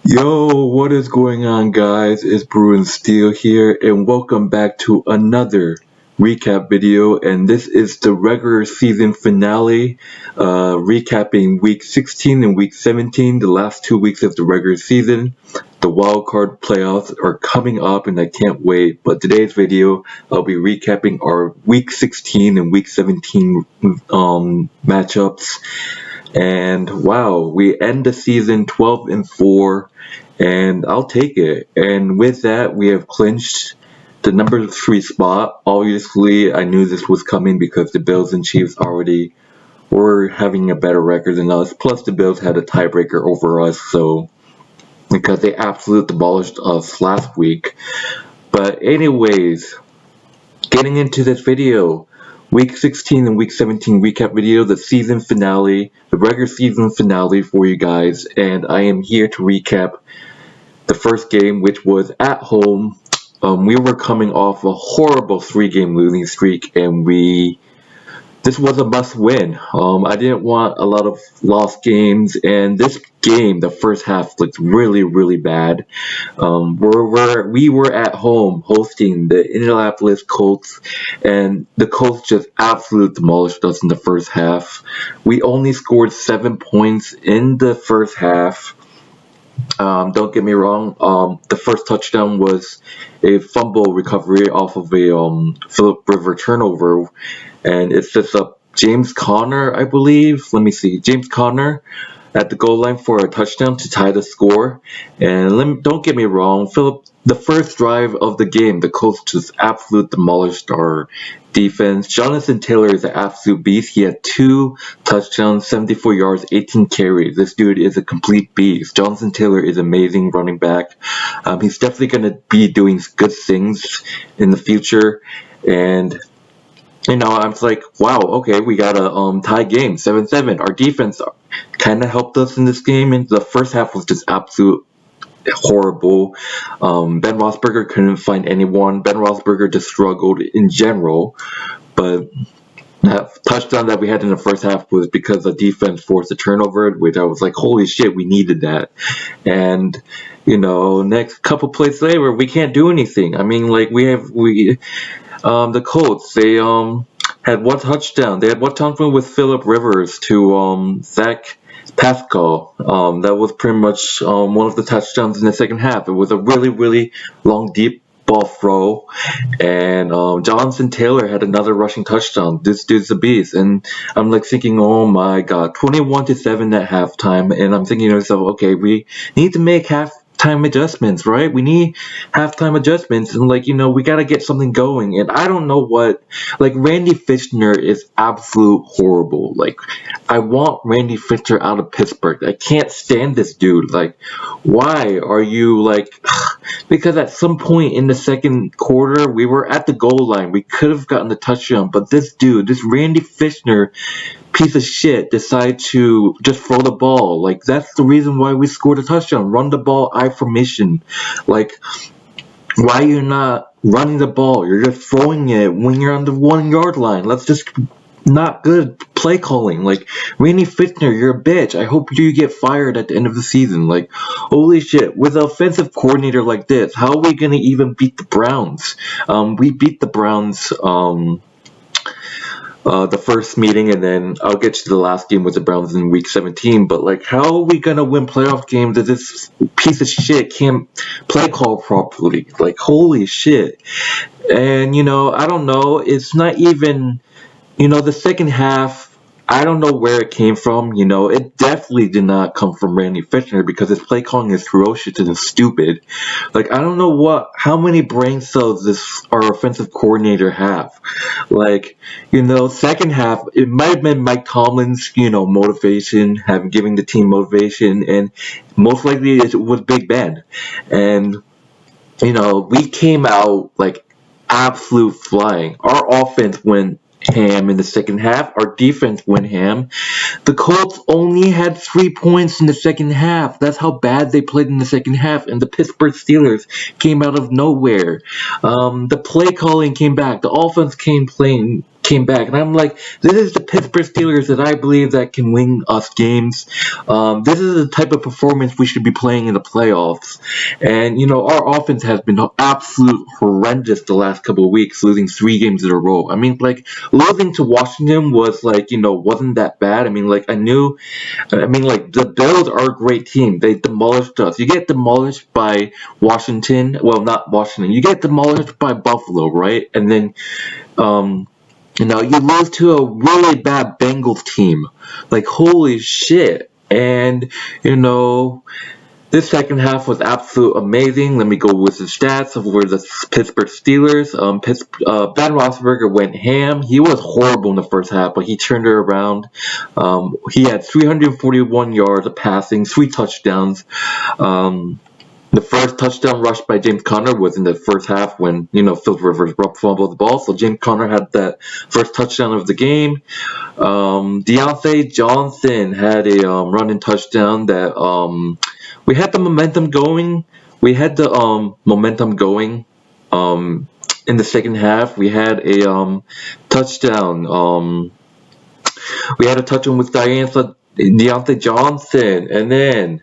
Yo, what is going on, guys? It's Bruin Steel here, and welcome back to another recap video. And this is the regular season finale, recapping week 16 and week 17, the last 2 weeks of the regular season. The wild card playoffs are coming up, and I can't wait. But today's video, I'll be recapping our week 16 and week 17 matchups. And wow, we end the season 12-4, and I'll take it. And with that, we have clinched the number 3 spot. Obviously, I knew this was coming because the Bills and Chiefs already were having a better record than us. Plus, the Bills had a tiebreaker over us, so because they absolutely demolished us last week. But anyways, getting into this video. Week 16 and Week 17 recap video, the season finale, the regular season finale for you guys, and I am here to recap the first game, which was at home. We were coming off a horrible 3-game losing streak, and this was a must win. I didn't want a lot of lost games, and this game, the first half, looked really, really bad. We were at home hosting the Indianapolis Colts, and the Colts just absolutely demolished us in the first half. We only scored 7 points in the first half. Don't get me wrong. The first touchdown was a fumble recovery off of a Philip River turnover, and it sets up James Conner, I believe. Let me see, James Conner at the goal line for a touchdown to tie the score. And don't get me wrong, Philip. The first drive of the game, the Colts just absolutely demolished our defense. Jonathan Taylor is an absolute beast. He had 2 touchdowns, 74 yards, 18 carries. This dude is a complete beast. Jonathan Taylor is amazing running back. He's definitely going to be doing good things in the future. And I was like, wow, okay, we got a tie game, 7-7. Our defense kind of helped us in this game, and the first half was just absolute horrible. Ben Roethlisberger couldn't find anyone. Ben Roethlisberger just struggled in general, but that touchdown that we had in the first half was because the defense forced a turnover, which I was like, holy shit, we needed that. And next couple plays later, we can't do anything. I mean, like the Colts, they had one touchdown. They had one touchdown with Philip Rivers to Zach Pascal. That was pretty much one of the touchdowns in the second half. It was a really, really long, deep ball throw, and Jonathan Taylor had another rushing touchdown. This dude's a beast, and I'm like thinking, oh my god, 21-7 at halftime, and I'm thinking to myself, okay, we need to make halftime adjustments, right? We need halftime adjustments, and we gotta get something going. And I don't know what, Randy Fitchner is absolute horrible. I want Randy Fitchner out of Pittsburgh. I can't stand this dude. Why are you because at some point in the second quarter, we were at the goal line. We could have gotten the touchdown, but this dude, this Randy Fitchner piece of shit, decided to just throw the ball. That's the reason why we scored a touchdown. Run the ball, I formation. Why are you not running the ball? You're just throwing it when you're on the 1-yard line. Let's just not good play calling. Randy Fitchner, you're a bitch. I hope you get fired at the end of the season. Holy shit, with an offensive coordinator like this, how are we gonna even beat the Browns? We beat the Browns the first meeting, and then I'll get to the last game with the Browns in week 17. But how are we gonna win playoff games if this piece of shit can't play call properly? Holy shit. And I don't know, it's not even the second half, I don't know where it came from. It definitely did not come from Randy Fitchner, because his play calling is ferocious and stupid. I don't know how many brain cells our offensive coordinator have. Second half, it might have been Mike Tomlin's, motivation, giving the team motivation, and most likely it was Big Ben. And, we came out absolute flying. Our offense went ham in the second half. Our defense went ham. The Colts only had 3 points in the second half. That's how bad they played in the second half. And the Pittsburgh Steelers came out of nowhere. The play calling came back. The offense came playing came back, and I'm like, this is the Pittsburgh Steelers that I believe that can win us games. This is the type of performance we should be playing in the playoffs. And our offense has been absolute horrendous the last couple of weeks, losing 3 games in a row. I mean, like losing to Washington was like wasn't that bad. I mean, like like the Bills are a great team. They demolished us. You get demolished by Washington. Well, not Washington. You get demolished by Buffalo, right? And then you lose to a really bad Bengals team. Like, holy shit. And, this second half was absolute amazing. Let me go with the stats of where the Pittsburgh Steelers. Ben Roethlisberger went ham. He was horrible in the first half, but he turned it around. He had 341 yards of passing, 3 touchdowns. The first touchdown rush by James Conner was in the first half when, Philip Rivers fumbled the ball. So James Conner had that first touchdown of the game. Deontay Johnson had a running touchdown that we had the momentum going. We had the momentum going in the second half. We had a touchdown. We had a touchdown with Deontay Johnson, and then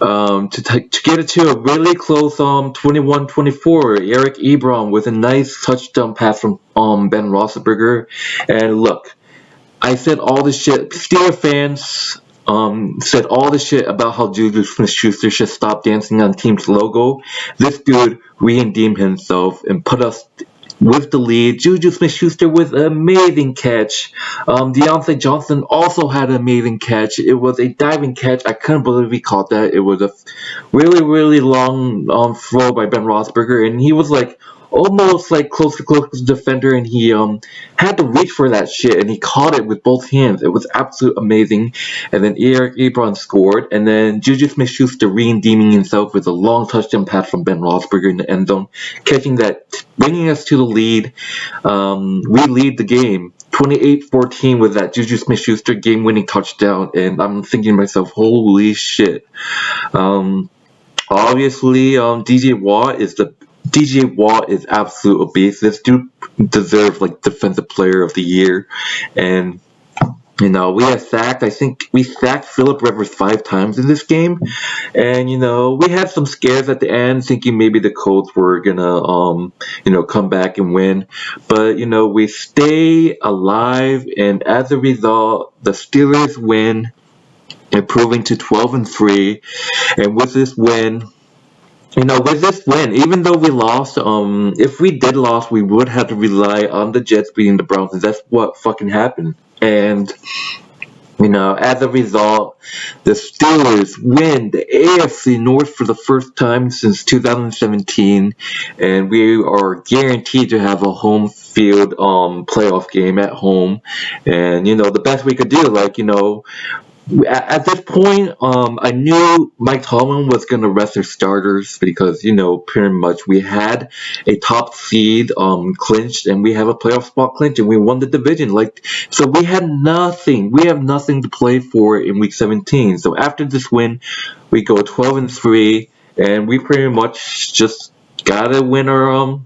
to get it to a really close 21-24, Eric Ebron with a nice touchdown pass from Ben Roethlisberger. And look, I said all this shit. Steelers fans said all this shit about how Juju Smith-Schuster should stop dancing on team's logo. This dude redeemed himself and put us with the lead. Juju Smith-Schuster with an amazing catch. Deontay Johnson also had an amazing catch. It was a diving catch. I couldn't believe he caught that. It was a really, really long throw by Ben Roethlisberger, and he was like almost like close to the defender, and he had to reach for that shit, and he caught it with both hands. It was absolutely amazing. And then Eric Ebron scored, and then Juju Smith-Schuster redeeming himself with a long touchdown pass from Ben Roethlisberger in the end zone, catching that, bringing us to the lead. We lead the game 28-14 with that Juju Smith-Schuster game-winning touchdown, and I'm thinking to myself, holy shit. Obviously, DJ Watt is absolute a beast. This dude deserves like Defensive Player of the Year, and we had sacked. I think we sacked Philip Rivers 5 times in this game, and we had some scares at the end, thinking maybe the Colts were gonna come back and win, but we stay alive, and as a result, the Steelers win, improving to 12-3, and with this win. Even though we lost, if we did lose, we would have to rely on the Jets beating the Browns, and that's what fucking happened. And, as a result, the Steelers win the AFC North for the first time since 2017, and we are guaranteed to have a home field playoff game at home. And, the best we could do, at this point, I knew Mike Tomlin was going to rest their starters because, pretty much we had a top seed clinched, and we have a playoff spot clinched, and we won the division. So we had nothing. We have nothing to play for in Week 17. So after this win, we go 12-3, and we pretty much just gotta win our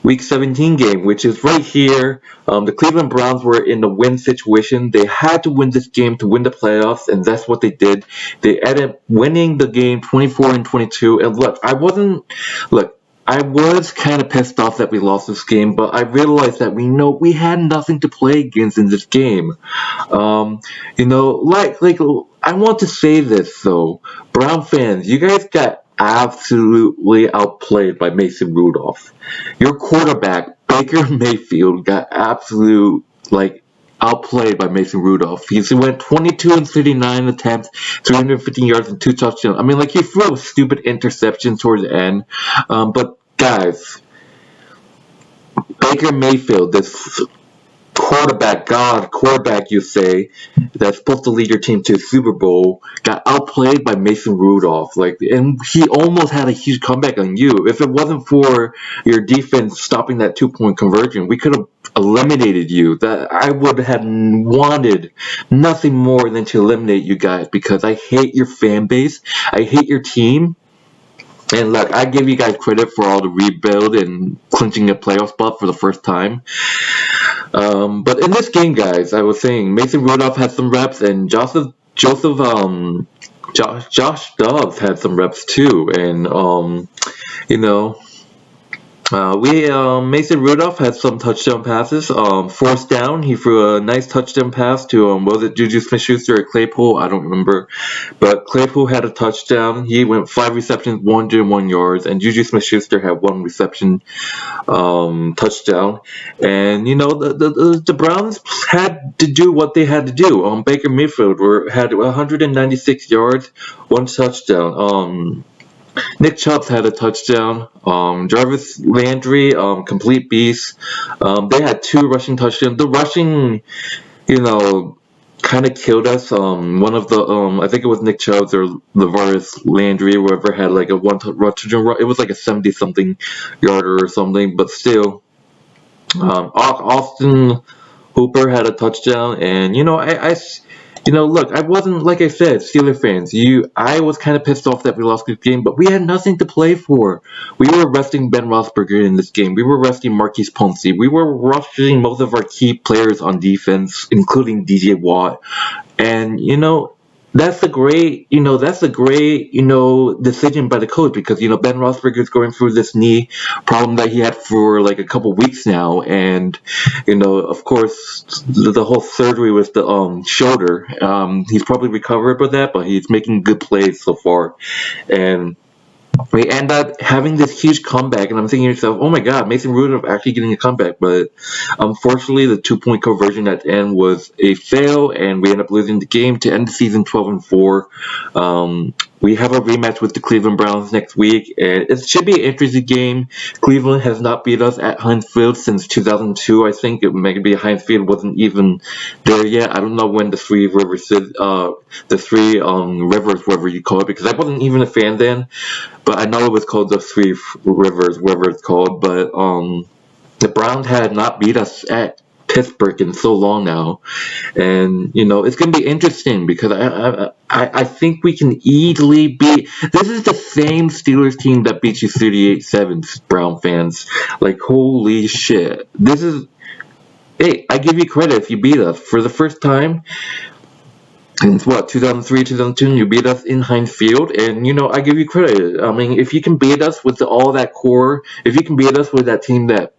Week 17 game, which is right here. The Cleveland Browns were in the win situation. They had to win this game to win the playoffs, and that's what they did. They ended up winning the game 24-22. And I was kind of pissed off that we lost this game, but I realized that we had nothing to play against in this game. I want to say this though, Brown fans, you guys got absolutely outplayed by Mason Rudolph. Your quarterback, Baker Mayfield, got outplayed by Mason Rudolph. He went 22-39 attempts, 315 yards and 2 touchdowns. I mean, he threw a stupid interception towards the end. But guys, Baker Mayfield, this quarterback, you say, that's supposed to lead your team to a Super Bowl, got outplayed by Mason Rudolph. And he almost had a huge comeback on you. If it wasn't for your defense stopping that 2-point conversion, we could have eliminated you. That I would have wanted nothing more than to eliminate you guys, because I hate your fan base. I hate your team. And look, I give you guys credit for all the rebuild and clinching a playoff spot for the first time. But in this game, guys, I was saying Mason Rudolph had some reps, and Josh Dobbs had some reps too, and you know. We Mason Rudolph had some touchdown passes. Fourth down, he threw a nice touchdown pass to was it Juju Smith-Schuster or Claypool? I don't remember, but Claypool had a touchdown. He went 5 receptions, 101 yards, and Juju Smith-Schuster had 1 reception, touchdown. And the Browns had to do what they had to do. Baker Mayfield had 196 yards, 1 touchdown. Nick Chubb had a touchdown. Jarvis Landry, complete beast. They had 2 rushing touchdowns. The rushing, kind of killed us. One of the, I think it was Nick Chubb or Jarvis Landry, whoever had like a touchdown. It was like a 70-something yarder or something, but still, Austin Hooper had a touchdown, and look, I wasn't, like I said, Steelers fans. I was kind of pissed off that we lost this game, but we had nothing to play for. We were resting Ben Roethlisberger in this game. We were resting Marquise Pouncey. We were resting most of our key players on defense, including DJ Watt. And that's a great decision by the coach, because Ben Roethlisberger is going through this knee problem that he had for like a couple weeks now, and of course the whole surgery with the shoulder. He's probably recovered with that, but he's making good plays so far, and we end up having this huge comeback, and I'm thinking to yourself, oh my god, Mason Rudolph actually getting a comeback, but unfortunately the 2-point conversion at the end was a fail, and we end up losing the game to end the season 12-4. We have a rematch with the Cleveland Browns next week, and it should be an interesting game. Cleveland has not beat us at Heinz Field since 2002, I think. Maybe Heinz Field wasn't even there yet. I don't know when the Three Rivers, whatever you call it, because I wasn't even a fan then. But I know it was called the Three Rivers, whatever it's called. But the Browns had not beat us at Pittsburgh in so long now, and it's gonna be interesting, because I think we can easily beat. This is the same Steelers team that beat you 38-7, Brown fans. Like, holy shit! This is. Hey, I give you credit if you beat us for the first time. And it's 2003, 2002, you beat us in Heinz Field, and I give you credit. I mean, if you can beat us with all that core, if you can beat us with that team that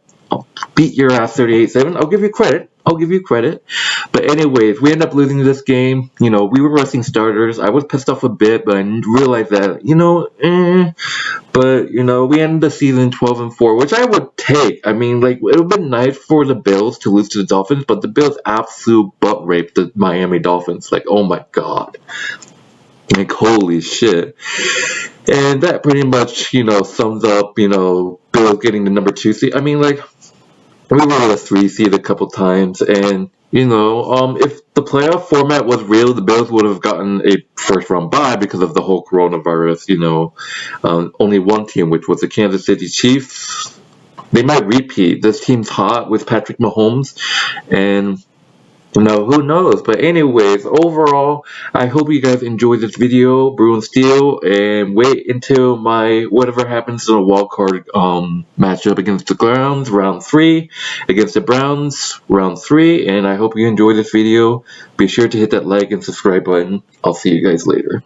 beat your ass 38-7, I'll give you credit. But anyways, we end up losing this game. We were resting starters. I was pissed off a bit, but I realized that, But, we ended the season 12-4, which I would take. I mean, like, it would have been nice for the Bills to lose to the Dolphins, but the Bills absolute butt raped the Miami Dolphins. Like, oh my god. Like, holy shit. And that pretty much, sums up, Bills getting the number 2 seed. I mean, like, we were a 3 seed a couple times, and if the playoff format was real, the Bills would have gotten a first round bye because of the whole coronavirus. Only one team, which was the Kansas City Chiefs, they might repeat. This team's hot with Patrick Mahomes, and who knows? But anyways, overall, I hope you guys enjoyed this video, Brew and Steel, and wait until my whatever happens in a wild card matchup against the Browns, round 3, against the Browns, round 3, and I hope you enjoyed this video. Be sure to hit that like and subscribe button. I'll see you guys later.